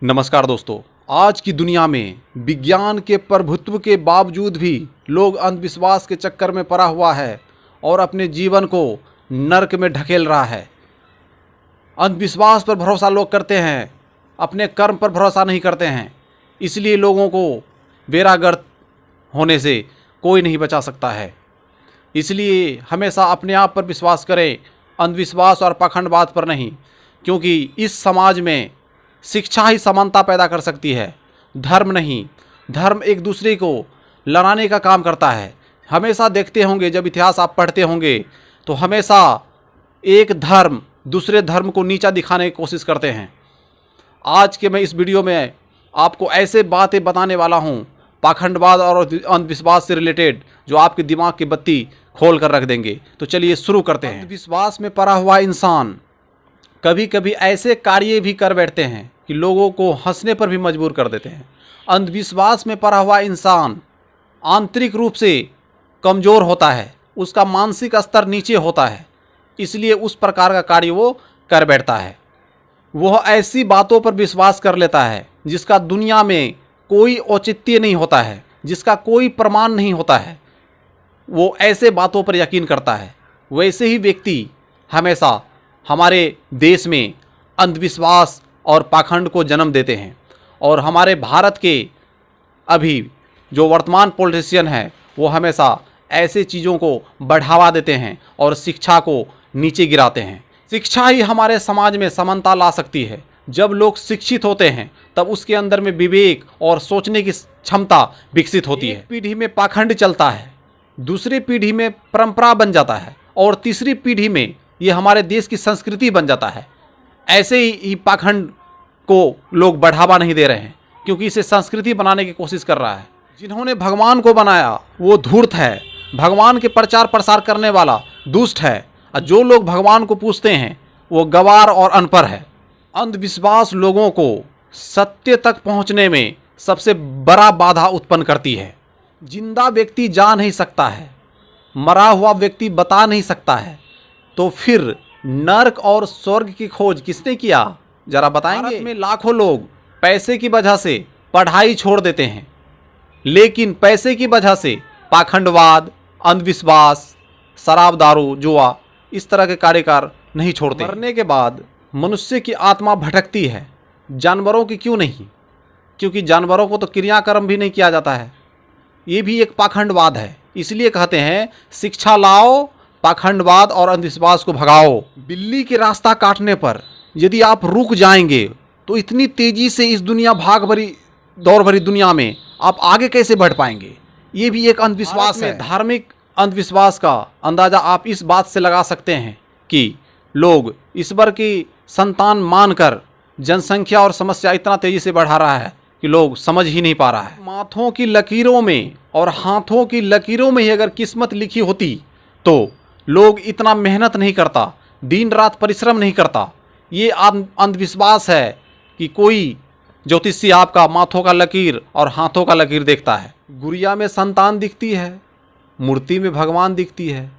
नमस्कार दोस्तों। आज की दुनिया में विज्ञान के प्रभुत्व के बावजूद भी लोग अंधविश्वास के चक्कर में पड़ा हुआ है और अपने जीवन को नर्क में ढकेल रहा है। अंधविश्वास पर भरोसा लोग करते हैं, अपने कर्म पर भरोसा नहीं करते हैं। इसलिए लोगों को बेरागर्त होने से कोई नहीं बचा सकता है। इसलिए हमेशा अपने आप पर विश्वास करें, अंधविश्वास और पाखंडवाद पर नहीं, क्योंकि इस समाज में शिक्षा ही समानता पैदा कर सकती है, धर्म नहीं। धर्म एक दूसरे को लड़ाने का काम करता है। हमेशा देखते होंगे, जब इतिहास आप पढ़ते होंगे तो हमेशा एक धर्म दूसरे धर्म को नीचा दिखाने की कोशिश करते हैं। आज के मैं इस वीडियो में आपको ऐसे बातें बताने वाला हूँ पाखंडवाद और अंधविश्वास से रिलेटेड, जो आपके दिमाग की बत्ती खोल कर रख देंगे। तो चलिए शुरू करते हैं। अंधविश्वास में पड़ा हुआ इंसान कभी कभी ऐसे कार्य भी कर बैठते हैं कि लोगों को हंसने पर भी मजबूर कर देते हैं। अंधविश्वास में पड़ा हुआ इंसान आंतरिक रूप से कमज़ोर होता है, उसका मानसिक स्तर नीचे होता है, इसलिए उस प्रकार का कार्य वो कर बैठता है। वह ऐसी बातों पर विश्वास कर लेता है जिसका दुनिया में कोई औचित्य नहीं होता है, जिसका कोई प्रमाण नहीं होता है। वो ऐसे बातों पर यकीन करता है। वैसे ही व्यक्ति हमेशा हमारे देश में अंधविश्वास और पाखंड को जन्म देते हैं। और हमारे भारत के अभी जो वर्तमान पॉलिटिशियन हैं वो हमेशा ऐसे चीज़ों को बढ़ावा देते हैं और शिक्षा को नीचे गिराते हैं। शिक्षा ही हमारे समाज में समानता ला सकती है। जब लोग शिक्षित होते हैं तब उसके अंदर में विवेक और सोचने की क्षमता विकसित होती है। पीढ़ी में पाखंड चलता है, दूसरी पीढ़ी में परंपरा बन जाता है और तीसरी पीढ़ी में ये हमारे देश की संस्कृति बन जाता है। ऐसे ही पाखंड को लोग बढ़ावा नहीं दे रहे हैं, क्योंकि इसे संस्कृति बनाने की कोशिश कर रहा है। जिन्होंने भगवान को बनाया वो धूर्त है, भगवान के प्रचार प्रसार करने वाला दुष्ट है, और जो लोग भगवान को पूछते हैं वो गवार और अनपढ़ है। अंधविश्वास लोगों को सत्य तक पहुंचने में सबसे बड़ा बाधा उत्पन्न करती है। जिंदा व्यक्ति जा नहीं सकता है, मरा हुआ व्यक्ति बता नहीं सकता है, तो फिर नर्क और स्वर्ग की खोज किसने किया, जरा बताएंगे। भारत में लाखों लोग पैसे की वजह से पढ़ाई छोड़ देते हैं, लेकिन पैसे की वजह से पाखंडवाद, अंधविश्वास, शराब, दारू, जुआ इस तरह के कार्यकार नहीं छोड़ते। मरने के बाद मनुष्य की आत्मा भटकती है, जानवरों की क्यों नहीं? क्योंकि जानवरों को तो क्रियाकर्म भी नहीं किया जाता है। ये भी एक पाखंडवाद है। इसलिए कहते हैं शिक्षा लाओ, पाखंडवाद और अंधविश्वास को भगाओ। बिल्ली के रास्ता काटने पर यदि आप रुक जाएंगे तो इतनी तेजी से इस दुनिया दौड़ भरी दुनिया में आप आगे कैसे बढ़ पाएंगे? ये भी एक अंधविश्वास है। धार्मिक अंधविश्वास का अंदाजा आप इस बात से लगा सकते हैं कि लोग ईश्वर की संतान मानकर जनसंख्या और समस्या इतना तेजी से बढ़ा रहा है कि लोग समझ ही नहीं पा रहा है। माथों की लकीरों में और हाथों की लकीरों में ही अगर किस्मत लिखी होती तो लोग इतना मेहनत नहीं करता, दिन रात परिश्रम नहीं करता। ये अंधविश्वास है कि कोई ज्योतिषी आपका माथों का लकीर और हाथों का लकीर देखता है। गुड़िया में संतान दिखती है, मूर्ति में भगवान दिखती है।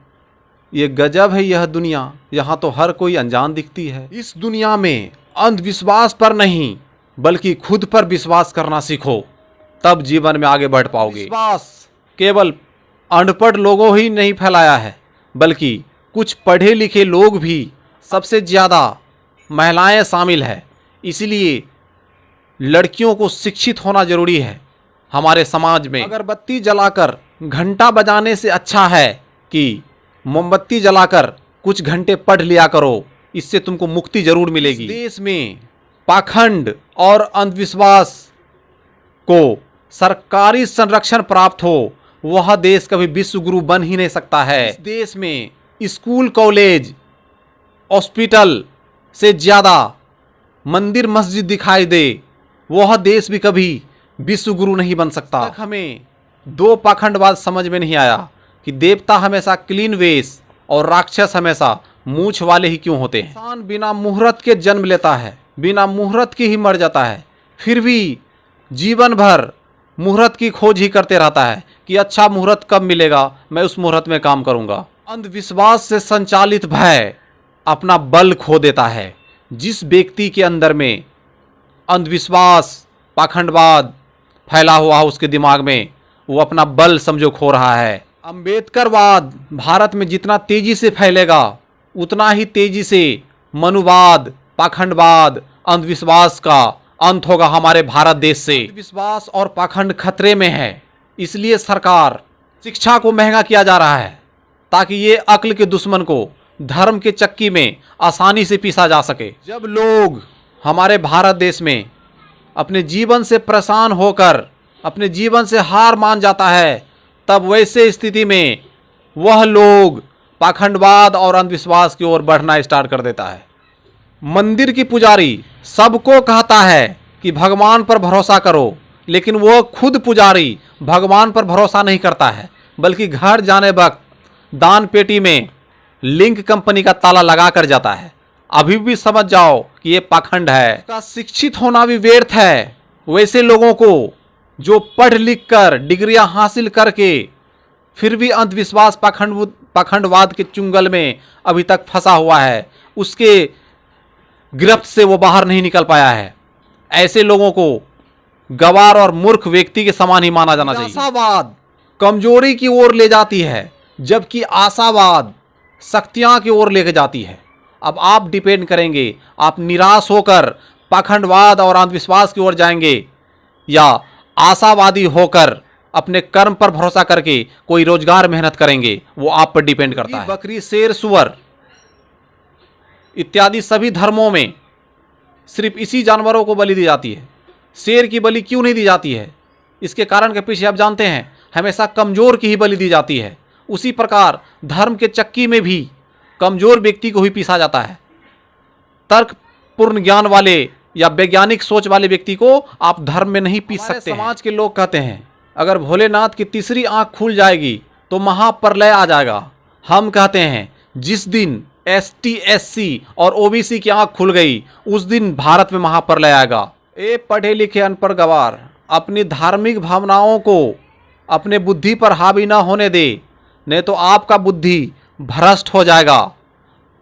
ये गजब है यह दुनिया, यहाँ तो हर कोई अनजान दिखती है। इस दुनिया में अंधविश्वास पर नहीं बल्कि खुद पर विश्वास करना सीखो, तब जीवन में आगे बढ़ पाओगे। विश्वास केवल अनपढ़ लोगों ही नहीं फैलाया है, बल्कि कुछ पढ़े लिखे लोग भी, सबसे ज़्यादा महिलाएं शामिल है। इसलिए लड़कियों को शिक्षित होना जरूरी है हमारे समाज में। अगरबत्ती जलाकर घंटा बजाने से अच्छा है कि मोमबत्ती जलाकर कुछ घंटे पढ़ लिया करो, इससे तुमको मुक्ति जरूर मिलेगी। देश में पाखंड और अंधविश्वास को सरकारी संरक्षण प्राप्त हो, वह देश कभी विश्व गुरु बन ही नहीं सकता है। इस देश में स्कूल, कॉलेज, हॉस्पिटल से ज़्यादा मंदिर, मस्जिद दिखाई दे, वह देश भी कभी विश्व गुरु नहीं बन सकता। तक हमें दो पाखंडवाद समझ में नहीं आया कि देवता हमेशा क्लीन वेश और राक्षस हमेशा मूछ वाले ही क्यों होते हैं। इंसान बिना मुहूर्त के जन्म लेता है, बिना मुहूर्त के ही मर जाता है, फिर भी जीवन भर मुहूर्त की खोज ही करते रहता है कि अच्छा मुहूर्त कब मिलेगा, मैं उस मुहूर्त में काम करूंगा। अंधविश्वास से संचालित भय अपना बल खो देता है। जिस व्यक्ति के अंदर में अंधविश्वास, पाखंडवाद फैला हुआ उसके दिमाग में, वो अपना बल समझो खो रहा है। अंबेडकरवाद भारत में जितना तेजी से फैलेगा उतना ही तेजी से मनुवाद, पाखंडवाद, अंधविश्वास का अंत होगा हमारे भारत देश से। अंधविश्वास और पाखंड खतरे में है, इसलिए सरकार शिक्षा को महंगा किया जा रहा है ताकि ये अक्ल के दुश्मन को धर्म के चक्की में आसानी से पीसा जा सके। जब लोग हमारे भारत देश में अपने जीवन से परेशान होकर अपने जीवन से हार मान जाता है, तब वैसे स्थिति में वह लोग पाखंडवाद और अंधविश्वास की ओर बढ़ना स्टार्ट कर देता है। मंदिर की पुजारी सबको कहता है कि भगवान पर भरोसा करो, लेकिन वो खुद पुजारी भगवान पर भरोसा नहीं करता है, बल्कि घर जाने वक्त दान पेटी में लिंक कंपनी का ताला लगा कर जाता है। अभी भी समझ जाओ कि ये पाखंड है। उसका शिक्षित होना भी व्यर्थ है। वैसे लोगों को जो पढ़ लिख कर डिग्रियां हासिल करके फिर भी अंधविश्वास पाखंडवाद के चुंगल में अभी तक फंसा हुआ है, उसके गिरफ्त से वो बाहर नहीं निकल पाया है, ऐसे लोगों को गवार और मूर्ख व्यक्ति के समान ही माना जाना चाहिए। आशावाद कमजोरी की ओर ले जाती है, जबकि आशावाद शक्तियां की ओर लेके जाती है। अब आप डिपेंड करेंगे, आप निराश होकर पाखंडवाद और अंधविश्वास की ओर जाएंगे या आशावादी होकर अपने कर्म पर भरोसा करके कोई रोजगार मेहनत करेंगे, वो आप पर डिपेंड करता है। बकरी, शेर, सुअर इत्यादि सभी धर्मों में सिर्फ इसी जानवरों को बलि दी जाती है। शेर की बलि क्यों नहीं दी जाती है? इसके कारण के पीछे आप जानते हैं, हमेशा कमजोर की ही बलि दी जाती है। उसी प्रकार धर्म के चक्की में भी कमजोर व्यक्ति को ही पीसा जाता है। तर्कपूर्ण ज्ञान वाले या वैज्ञानिक सोच वाले व्यक्ति को आप धर्म में नहीं पीस सकते। समाज के लोग कहते हैं अगर भोलेनाथ की तीसरी आंख खुल जाएगी तो महाप्रलय आ जाएगा। हम कहते हैं जिस दिन ST SC और OBC की आंख खुल गई उस दिन भारत में महाप्रलय आएगा। ए पढ़े लिखे अनपढ़ गवार, अपनी धार्मिक भावनाओं को अपने बुद्धि पर हावी ना होने दे, नहीं तो आपका बुद्धि भ्रष्ट हो जाएगा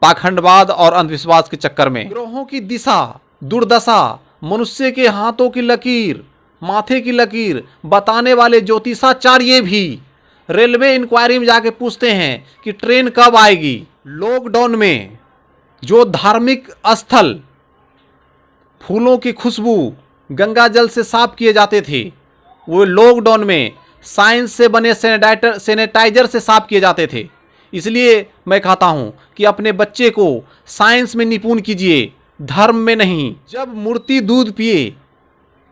पाखंडवाद और अंधविश्वास के चक्कर में। ग्रहों की दिशा, दुर्दशा, मनुष्य के हाथों की लकीर, माथे की लकीर बताने वाले ज्योतिषाचार्य भी रेलवे इंक्वायरी में जाके पूछते हैं कि ट्रेन कब आएगी। लॉकडाउन में जो धार्मिक स्थल फूलों की खुशबू गंगा जल से साफ किए जाते थे, वो लॉकडाउन में साइंस से बने सैनिटाइजर से साफ किए जाते थे। इसलिए मैं कहता हूं कि अपने बच्चे को साइंस में निपुण कीजिए, धर्म में नहीं। जब मूर्ति दूध पिए,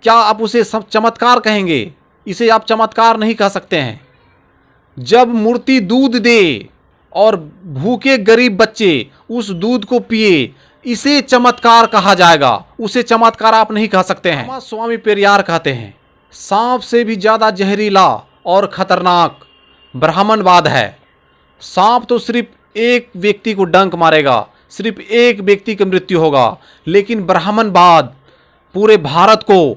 क्या आप उसे चमत्कार कहेंगे? इसे आप चमत्कार नहीं कह सकते हैं। जब मूर्ति दूध दे और भूखे गरीब बच्चे उस दूध को पिए, इसे चमत्कार कहा जाएगा, उसे चमत्कार आप नहीं कह सकते हैं। स्वामी पेरियार कहते हैं सांप से भी ज्यादा जहरीला और खतरनाक ब्राह्मणवाद है। सांप तो सिर्फ एक व्यक्ति को डंक मारेगा, सिर्फ एक व्यक्ति की मृत्यु होगा, लेकिन ब्राह्मणवाद पूरे भारत को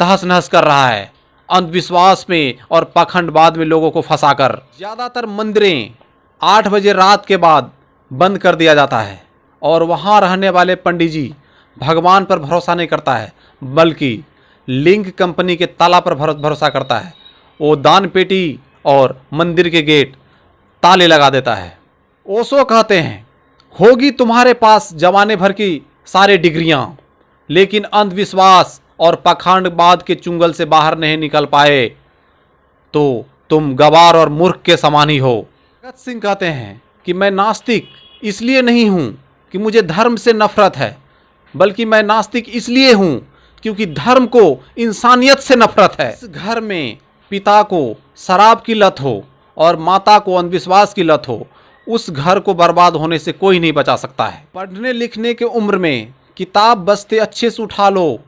तहस नहस कर रहा है, अंधविश्वास में और पाखंडवाद में लोगों को फंसाकर। ज्यादातर मंदिरें 8 बजे रात के बाद बंद कर दिया जाता है और वहां रहने वाले पंडित जी भगवान पर भरोसा नहीं करता है, बल्कि लिंक कंपनी के ताला पर भरोसा करता है। वो दान पेटी और मंदिर के गेट ताले लगा देता है। ओशो कहते हैं होगी तुम्हारे पास जमाने भर की सारे डिग्रियां, लेकिन अंधविश्वास और पाखंडवाद के चुंगल से बाहर नहीं निकल पाए तो तुम गवार और मूर्ख के समान ही हो। भगत सिंह कहते हैं कि मैं नास्तिक इसलिए नहीं हूं कि मुझे धर्म से नफरत है, बल्कि मैं नास्तिक इसलिए हूं क्योंकि धर्म को इंसानियत से नफरत है। इस घर में पिता को शराब की लत हो और माता को अंधविश्वास की लत हो, उस घर को बर्बाद होने से कोई नहीं बचा सकता है। पढ़ने लिखने के उम्र में किताब बस्ते अच्छे से उठा लो,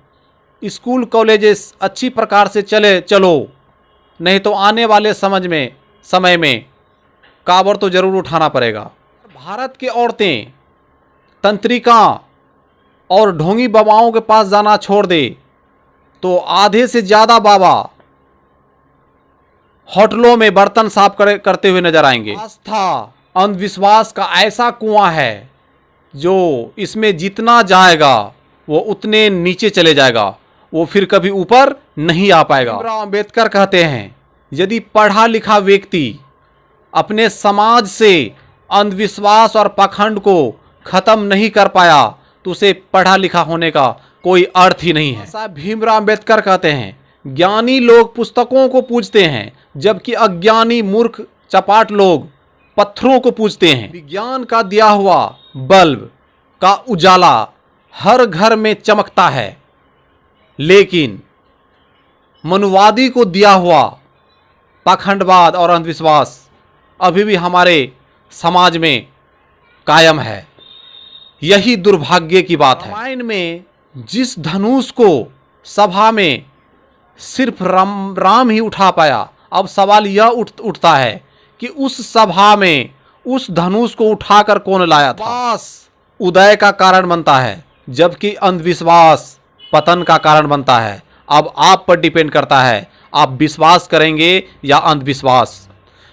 स्कूल कॉलेजेस अच्छी प्रकार से चलो, नहीं तो आने वाले समय में काबर तो जरूर उठाना पड़ेगा। भारत की औरतें तंत्रिका और ढोंगी बाबाओं के पास जाना छोड़ दे तो आधे से ज़्यादा बाबा होटलों में बर्तन साफ करते हुए नजर आएंगे। आस्था अंधविश्वास का ऐसा कुआं है जो इसमें जितना जाएगा वो उतने नीचे चले जाएगा। वो फिर कभी ऊपर नहीं आ पाएगा। भीमराव अंबेडकर कहते हैं, यदि पढ़ा लिखा व्यक्ति अपने समाज से अंधविश्वास और पाखंड को खत्म नहीं कर पाया तो उसे पढ़ा लिखा होने का कोई अर्थ ही नहीं है। साहब भीमराव अंबेडकर कहते हैं, ज्ञानी लोग पुस्तकों को पूजते हैं जबकि अज्ञानी मूर्ख चपाट लोग पत्थरों को पूजते हैं। विज्ञान का दिया हुआ बल्ब का उजाला हर घर में चमकता है, लेकिन मनुवादी को दिया हुआ पाखंडवाद और अंधविश्वास अभी भी हमारे समाज में कायम है। यही दुर्भाग्य की बात है। रामायण में जिस धनुष को सभा में सिर्फ राम ही उठा पाया, अब सवाल यह उठता है कि उस सभा में उस धनुष को उठाकर कौन लाया था। उदय का कारण बनता है जबकि अंधविश्वास पतन का कारण बनता है। अब आप पर डिपेंड करता है, आप विश्वास करेंगे या अंधविश्वास।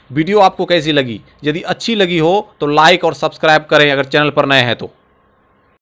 वीडियो आपको कैसी लगी? यदि अच्छी लगी हो तो लाइक और सब्सक्राइब करें अगर चैनल पर नए हैं तो।